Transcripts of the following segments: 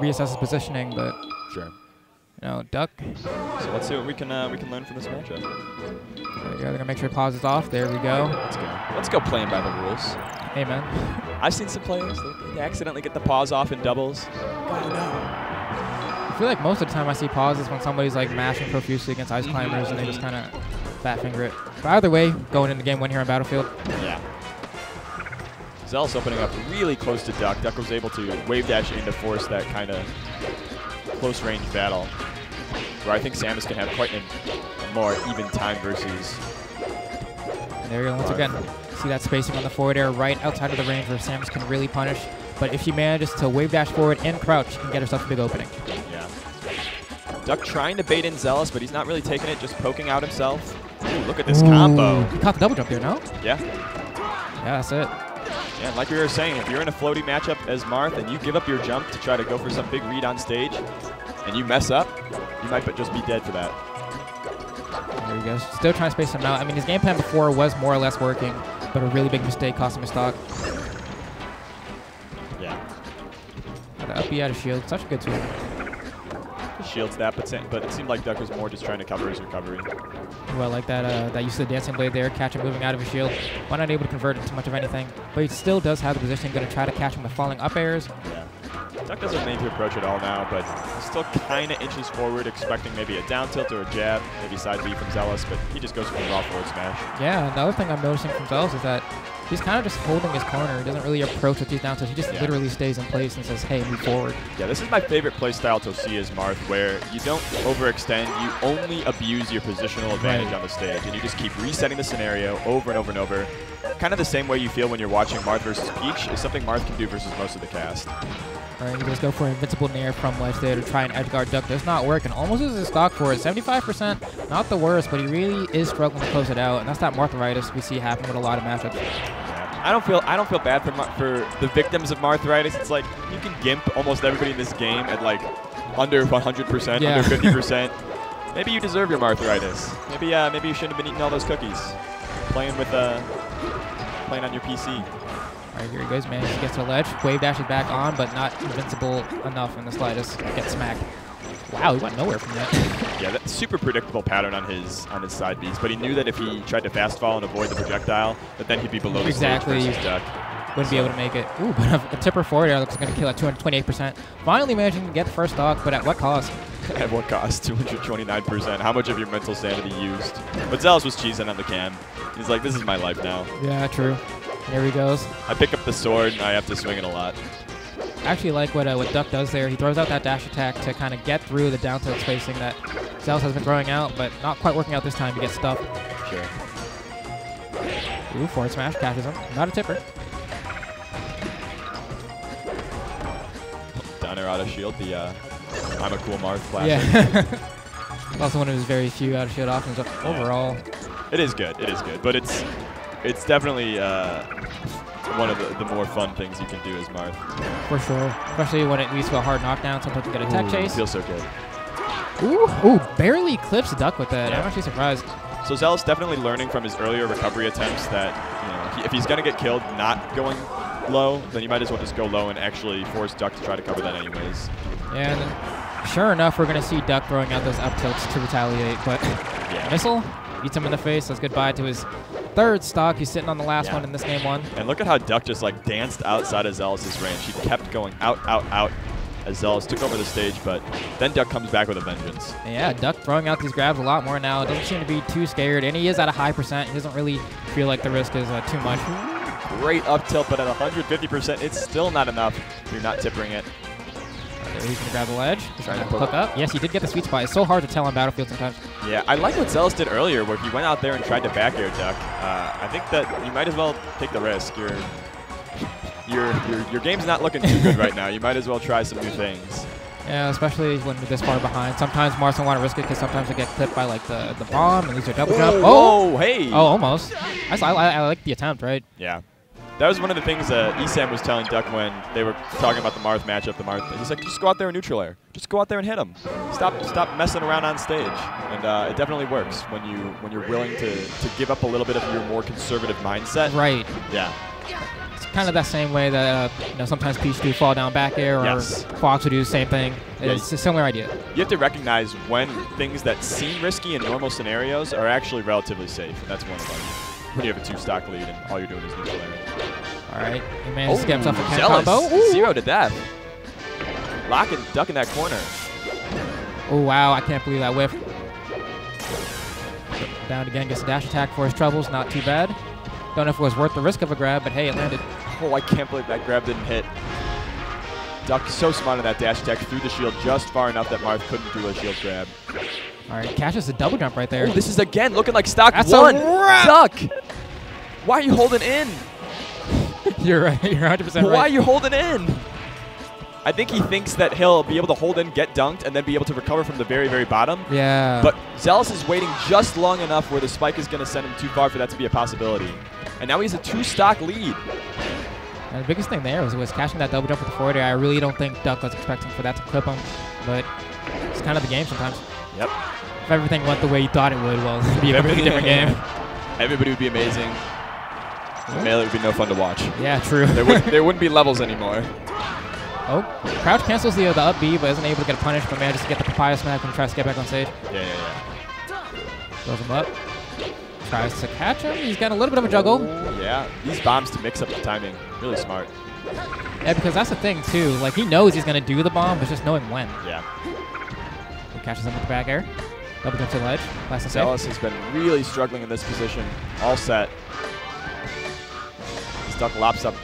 reassess his positioning, but Sure. you know, Duck. So let's see what we can learn from this matchup. There we go. They're gonna make sure it pauses off. There we go. Let's go. Let's go playing by the rules. Hey man. I've seen some players they accidentally get the pause off in doubles. Oh no. I feel like most of the time I see pauses when somebody's like mashing profusely against ice climbers and they just kind of fat finger it. But either way, going into game 1 here on Battlefield. Yeah. Zealous opening up really close to Duck. Duck was able to wave dash in to force that kind of close range battle, where I think Samus can have quite a more even time versus. And there we go. Once again, see that spacing on the forward air right outside of the range where Samus can really punish. But if she manages to wave dash forward and crouch, she can get herself a big opening. Yeah. Duck trying to bait in Zealous, but he's not really taking it, just poking out himself. Ooh, look at this combo. He caught the double jump there, no? Yeah. Yeah, that's it. Yeah, and like we were saying, if you're in a floaty matchup as Marth and you give up your jump to try to go for some big read on stage, and you mess up, you might just be dead for that. There he goes. Still trying to space him out. I mean, his game plan before was more or less working, but a really big mistake cost him his stock. Yeah. The up B out of shield. Such a good tool. Shields that, but it seemed like Duck was more just trying to cover his recovery. Ooh, I like that that use of the dancing blade there, catch him moving out of his shield. But not able to convert into much of anything. But he still does have the position, going to try to catch him with falling up airs. Yeah. Duck doesn't need to approach at all now, but he's still kind of inches forward, expecting maybe a down tilt or a jab, maybe side B from Zealous, but he just goes for the raw forward smash. Yeah, another thing I'm noticing from Zealous is that he's kind of just holding his corner. He doesn't really approach with these down tilts. He just literally stays in place and says, hey, move forward. Yeah, this is my favorite play style to see as Marth, where you don't overextend, you only abuse your positional advantage on the stage, and you just keep resetting the scenario over and over and over. Kind of the same way you feel when you're watching Marth versus Peach is something Marth can do versus most of the cast. All right, he does go for an invincible nair from ledge there to try and edge guard Duck. Does not work, and almost uses his stock for it. 75%, not the worst, but he really is struggling to close it out, and that's that Marthritis we see happen with a lot of matchups. Yeah. I don't feel bad for the victims of Marthritis. It's like you can gimp almost everybody in this game at like under 100%, under 50%. Maybe you deserve your Marthritis. Maybe you shouldn't have been eating all those cookies, playing on your PC. All right, here he goes, man. He gets to the ledge. Wave dashes back on, but not invincible enough in the slightest. Gets smacked. Wow, he went nowhere from that. Yeah, that's super predictable pattern on his side Bs, but he knew that if he tried to fast fall and avoid the projectile, that then he'd be below the stage versus Duck. Wouldn't be able to make it. Ooh, but a tipper forward air looks going to kill at 228%. Finally managing to get the first stock, but at what cost? At what cost? 229%. How much of your mental sanity used? But Zealous was cheesing on the cam. He's like, this is my life now. Yeah, true. There he goes. I pick up the sword, and I have to swing it a lot. I actually like what Duck does there. He throws out that dash attack to kind of get through the down tilt spacing that Zealous has been throwing out, but not quite working out this time to get stuffed. Sure. Ooh, forward smash catches him. Not a tipper. Down air out of shield, the I'm a cool Marth classic. Yeah. Also one of his very few out of shield options overall. It is good. It is good, but it's definitely one of the more fun things you can do as Marth. For sure. Especially when it leads to a hard knockdown, sometimes you get a tech chase. Feels so good. Ooh, barely clips Duck with that. Yeah. I'm actually surprised. So Zealous definitely learning from his earlier recovery attempts that if he's going to get killed not going low, then you might as well just go low and actually force Duck to try to cover that anyways. Yeah, and then sure enough, we're going to see Duck throwing out those up tilts to retaliate, but missile beats him in the face, says goodbye to his third stock. He's sitting on the last one in this game 1. And look at how Duck just like danced outside of Zealous' range. He kept going out as Zealous took over the stage, but then Duck comes back with a vengeance. Yeah, Duck throwing out these grabs a lot more now. Doesn't seem to be too scared, and he is at a high percent. He doesn't really feel like the risk is too much. Great up tilt, but at 150%, it's still not enough if you're not tippering it. He's going to grab the ledge. He's trying to hook up. Yes, he did get the sweet spot. It's so hard to tell on Battlefield sometimes. Yeah, I like what Zealous did earlier, where he went out there and tried to back air Duck. I think that you might as well take the risk. Your game's not looking too good right now. You might as well try some new things. Yeah, especially when you're this far behind. Sometimes Marth don't want to risk it because sometimes they get clipped by like the bomb and lose their double jump. Oh, hey! Oh, almost. I like the attempt, right? Yeah. That was one of the things Esam was telling Duck when they were talking about the Marth matchup. He's like, just go out there and neutral air. Just go out there and hit him. Stop messing around on stage. And it definitely works when you're willing to give up a little bit of your more conservative mindset. Right. Yeah. It's kind of that same way that you know, sometimes Peach do fall down back air, or Fox would do the same thing. It's a similar idea. You have to recognize when things that seem risky in normal scenarios are actually relatively safe, and that's one of them. When you have a 2-stock lead and all you're doing is neutral air. All right, he managed to get himself a Ken combo. Ooh. 0 to death. Lock and duck in that corner. Oh, wow, I can't believe that whiff. Down again, gets a dash attack for his troubles, not too bad. Don't know if it was worth the risk of a grab, but hey, it landed. Oh, I can't believe that grab didn't hit. Duck so smart on that dash attack, through the shield just far enough that Marth couldn't do a shield grab. All right, catches a double jump right there. Ooh, this is again looking like stock That's 1. Duck! Why are you holding in? You're right, you're 100% right. Why are you holding in? I think he thinks that he'll be able to hold in, get dunked, and then be able to recover from the very, very bottom. Yeah. But Zealous is waiting just long enough where the spike is going to send him too far for that to be a possibility. And now he has a 2-stock lead. And the biggest thing there was catching that double jump with the forward air. I really don't think Duck was expecting for that to clip him, but it's kind of the game sometimes. Yep. If everything went the way you thought it would, well, it'd be a completely different game. Everybody would be amazing. Melee would be no fun to watch. Yeah, true. There wouldn't be levels anymore. Oh, crouch cancels the up B, but isn't able to get a punish, but manages to get the papaya smack when he tries to get back on stage. Yeah. Throws him up. Tries to catch him. He's got a little bit of a juggle. Oh, yeah. These bombs to mix up the timing. Really smart. Yeah, because that's the thing, too. Like, he knows he's going to do the bomb, but just knowing when. Yeah. He catches him with the back air. Double jump to the ledge. Last and Zealous has been really struggling in this position. All set. Duck locks up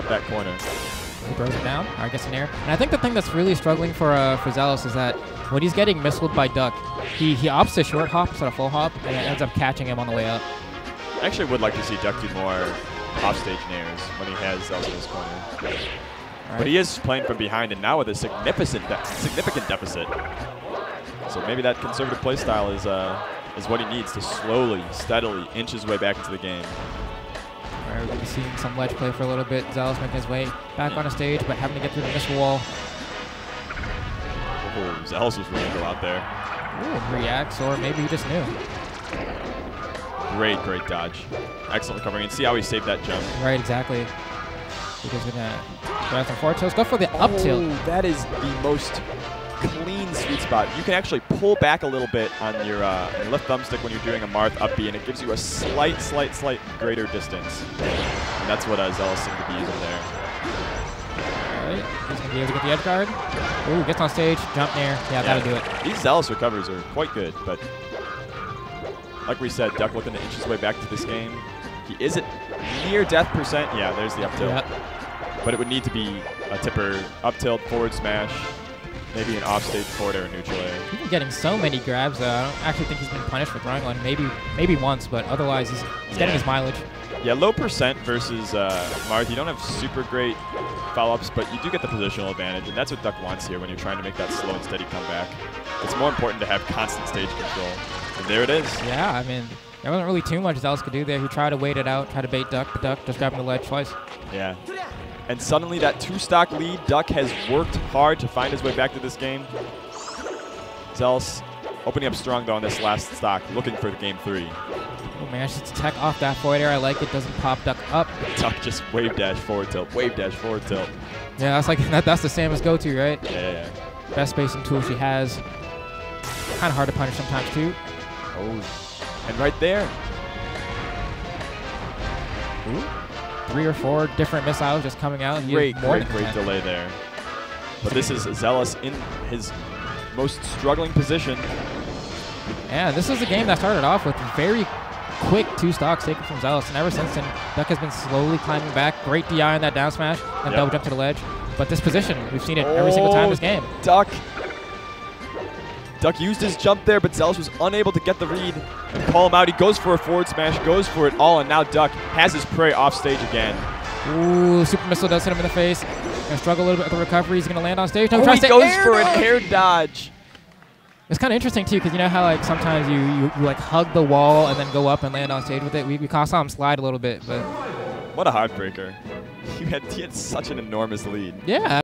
that corner. He throws it down. All right, gets an air. And I think the thing that's really struggling for Zealous is that when he's getting missiled by Duck, he opts to short hop instead of full hop, and it ends up catching him on the way up. I actually would like to see Duck do more offstage nairs when he has Zealous in his corner. Right. But he is playing from behind, and now with a significant deficit. So maybe that conservative play style is what he needs to slowly, steadily inch his way back into the game. All right, we're going to be seeing some ledge play for a little bit. Zealous making his way back on the stage, but having to get through the missile wall. Oh, Zealous was willing to go out there. Ooh, reacts, or maybe he just knew. Great dodge. Excellent recovery. And see how he saved that jump. Right, exactly. He's going to grab some forward tilts. Go for the up tilt. That is the most clean sweet spot. You can actually pull back a little bit on your left thumbstick when you're doing a Marth up B, and it gives you a slight greater distance. And that's what Zealous seemed to be using there. All right, he's going to be able to get the edge guard. Ooh, gets on stage, jump nair. Yeah, that'll do it. These Zealous recovers are quite good, but like we said, Duck looking to inch his way back to this game. He is at near death percent. Yeah, there's the up tilt. Yep. But it would need to be a tipper, up tilt, forward smash, maybe an offstage forward air or neutral air. He's been getting so many grabs, though. I don't actually think he's been punished for throwing one. Maybe once, but otherwise he's getting his mileage. Yeah, low percent versus Marth. You don't have super great follow-ups, but you do get the positional advantage, and that's what Duck wants here when you're trying to make that slow and steady comeback. It's more important to have constant stage control. And there it is. Yeah, I mean, there wasn't really too much Zealous could do there. He tried to wait it out, tried to bait Duck, but Duck just grabbing the ledge twice. Yeah. And suddenly that 2-stock lead, Duck has worked hard to find his way back to this game. Zealous opening up strong though on this last stock, looking for game 3. Oh man, just to tech off that forward air. I like it. Doesn't pop Duck up. Duck just wave dash forward tilt, wave dash forward tilt. Yeah, that's like that's the Samus go-to, right? Yeah. Best spacing tool she has. Kind of hard to punish sometimes too. Oh, and right there. Ooh. 3 or 4 different missiles just coming out. Great delay there. But this is Zealous in his most struggling position. Yeah, this is a game that started off with very quick 2 stocks taken from Zealous, and ever since then, Duck has been slowly climbing back. Great DI on that down smash and double jump to the ledge. But this position, we've seen it every single time this game. Duck used his jump there, but Zealous was unable to get the read and call him out. He goes for a forward smash, goes for it all, and now Duck has his prey off stage again. Ooh, super missile does hit him in the face. Gonna struggle a little bit with the recovery. He's gonna land on stage. No, he goes for an air dodge. It's kind of interesting too, because you know how like sometimes you like hug the wall and then go up and land on stage with it. We saw him slide a little bit, but what a heartbreaker. He had such an enormous lead. Yeah.